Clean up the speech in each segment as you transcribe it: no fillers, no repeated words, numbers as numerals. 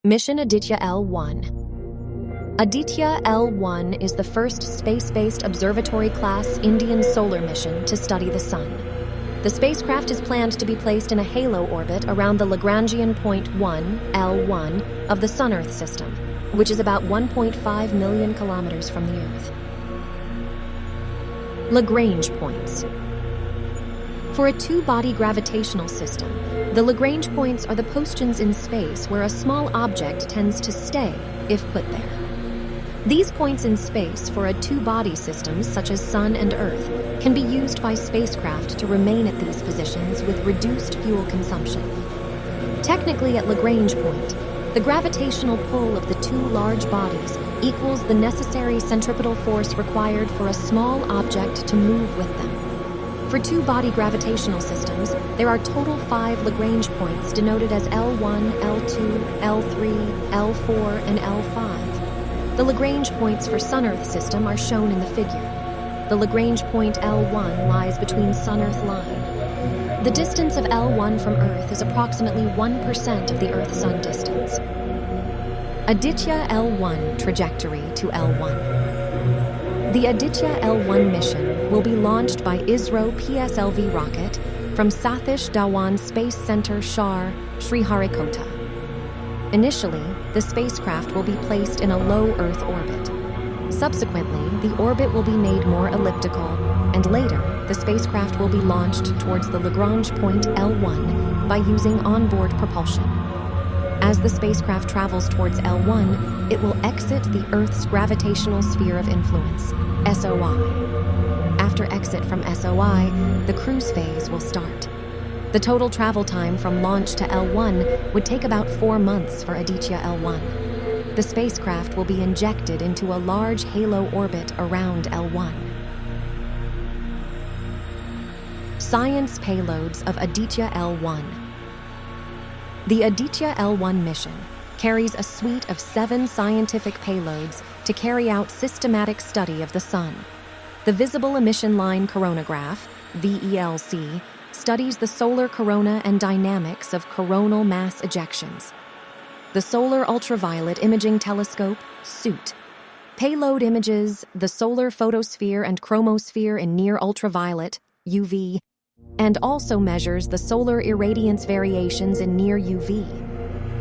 Mission Aditya L1. Aditya L1 is the first space-based observatory-class Indian solar mission to study the Sun. The spacecraft is planned to be placed in a halo orbit around the Lagrangian point 1, L1, of the Sun-Earth system, which is about 1.5 million kilometers from the Earth. Lagrange points. For a two-body gravitational system, the Lagrange points are the positions in space where a small object tends to stay if put there. These points in space for a two-body system, such as Sun and Earth, can be used by spacecraft to remain at these positions with reduced fuel consumption. Technically, at Lagrange point, the gravitational pull of the two large bodies equals the necessary centripetal force required for a small object to move with them. For two-body gravitational systems, there are total 5 Lagrange points denoted as L1, L2, L3, L4, and L5. The Lagrange points for Sun-Earth system are shown in the figure. The Lagrange point L1 lies between Sun-Earth line. The distance of L1 from Earth is approximately 1% of the Earth-Sun distance. Aditya L1 trajectory to L1. The Aditya L1 mission will be launched by ISRO PSLV rocket from Satish Dhawan Space Center, Shar, Sriharikota. Initially, the spacecraft will be placed in a low Earth orbit. Subsequently, the orbit will be made more elliptical, and later, the spacecraft will be launched towards the Lagrange point L1 by using onboard propulsion. As the spacecraft travels towards L1, it will exit the Earth's gravitational sphere of influence, SOI. After exit from SOI, the cruise phase will start. The total travel time from launch to L1 would take about 4 months for Aditya L1. The spacecraft will be injected into a large halo orbit around L1. Science payloads of Aditya L1. The Aditya L1 mission carries a suite of 7 scientific payloads to carry out systematic study of the Sun. The Visible Emission Line Coronagraph, VELC, studies the solar corona and dynamics of coronal mass ejections. The Solar Ultraviolet Imaging Telescope, SUIT, payload images the solar photosphere and chromosphere in near ultraviolet, UV, and also measures the solar irradiance variations in near UV.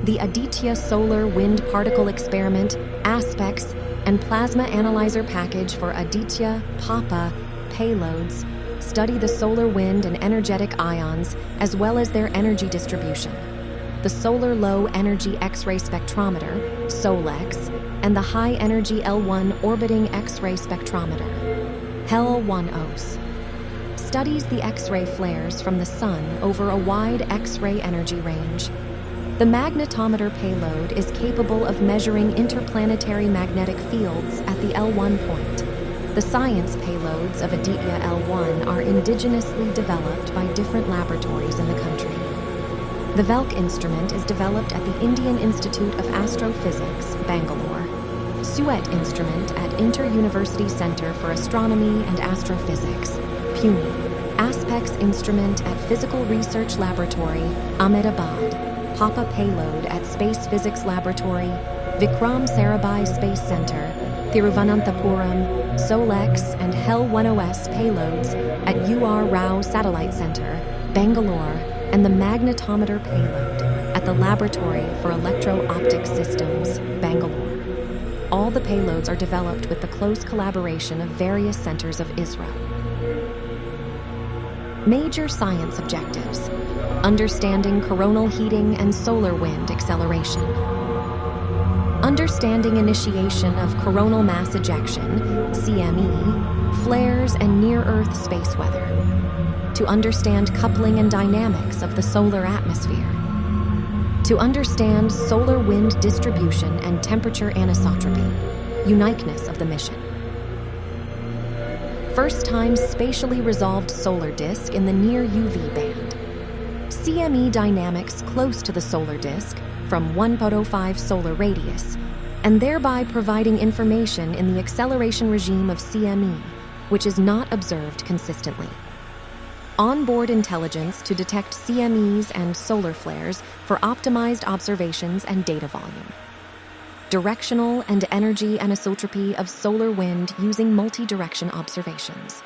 The Aditya Solar Wind Particle Experiment, Aspects, and Plasma Analyzer Package for Aditya PAPA payloads study the solar wind and energetic ions as well as their energy distribution. The Solar Low Energy X-ray Spectrometer, SOLEX, and the High Energy L1 Orbiting X-ray Spectrometer, HEL1OS, studies the X-ray flares from the Sun over a wide X-ray energy range. The magnetometer payload is capable of measuring interplanetary magnetic fields at the L1 point. The science payloads of Aditya L1 are indigenously developed by different laboratories in the country. The VELC instrument is developed at the Indian Institute of Astrophysics, Bangalore. SUET instrument at Inter-University Center for Astronomy and Astrophysics, Pune. Aspects instrument at Physical Research Laboratory, Ahmedabad. PAPA payload at Space Physics Laboratory, Vikram Sarabhai Space Center, Thiruvananthapuram, SOLEX and HEL1OS payloads at UR Rao Satellite Center, Bangalore, and the magnetometer payload at the Laboratory for Electro-Optic Systems, Bangalore. All the payloads are developed with the close collaboration of various centers of ISRO. Major science objectives: understanding coronal heating and solar wind acceleration, understanding initiation of coronal mass ejection, CME, flares and near-Earth space weather, to understand coupling and dynamics of the solar atmosphere, to understand solar wind distribution and temperature anisotropy, uniqueness of the mission. First-time spatially resolved solar disk in the near UV band. CME dynamics close to the solar disk from 1.05 solar radius, and thereby providing information in the acceleration regime of CME, which is not observed consistently. onboard intelligence to detect CMEs and solar flares for optimized observations and data volume, directional and energy anisotropy of solar wind using multi-direction observations.